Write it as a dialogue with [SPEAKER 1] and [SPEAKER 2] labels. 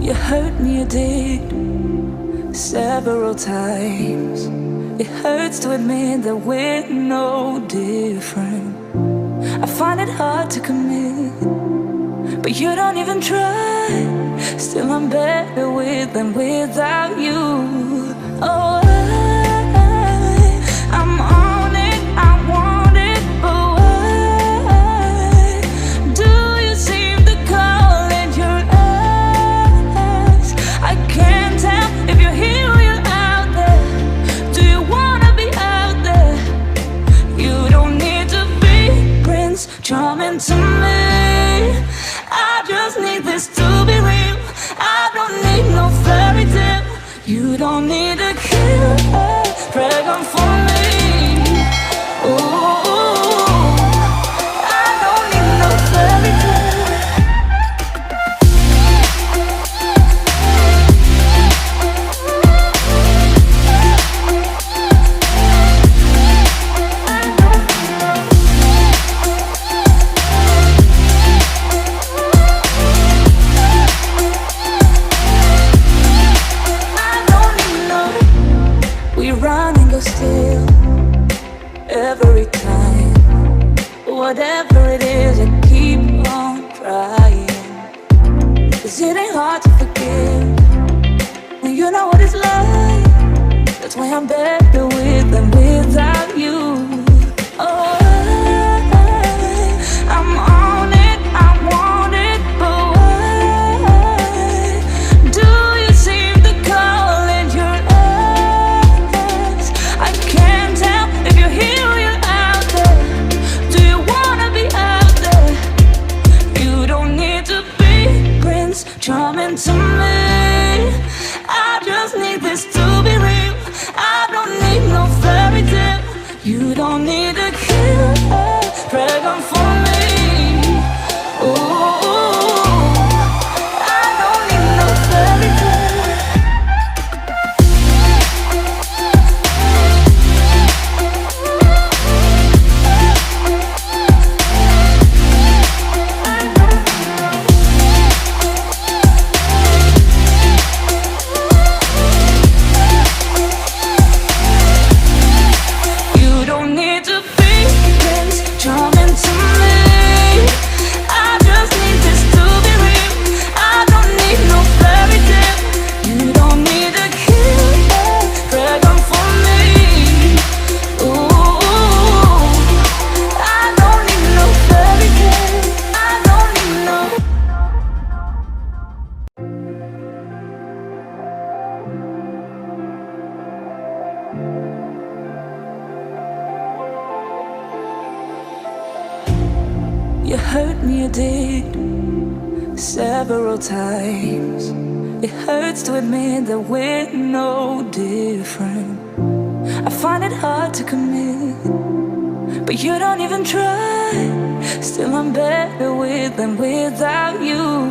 [SPEAKER 1] You hurt me, you did, several times. It hurts to admit that we're no different. I find it hard to commit, but you don't even try. Still I'm better with than without you. Oh, I'm on it, I want it, but why do you seem to call in your eyes? I can't tell if you're here or you're out there. Do you wanna be out there? You don't need to be Prince Charming to me. I just need this to be real. I don't need no fairy tale. You don't need a killer dragon for me. Ooh, I don't need no fairy tale. Still, every time, whatever it is, I keep on trying. 'Cause it ain't hard to forgive when you know what it's like. That's why I'm better with than without you. Oh, I'm on it, I want it, but why do you seem to call in your eyes? I can't tell if you're here or you're out there. Do you wanna be out there? You don't need to be Prince Charming to me. I just need this to be real. I don't need no fairy tale. You don't need a killer dragon for me. Ooh, I don't need no fairy tale. You hurt me, you did, several times. It hurts to admit that we're no different. I find it hard to commit, but you don't even try. Still I'm better with than without you.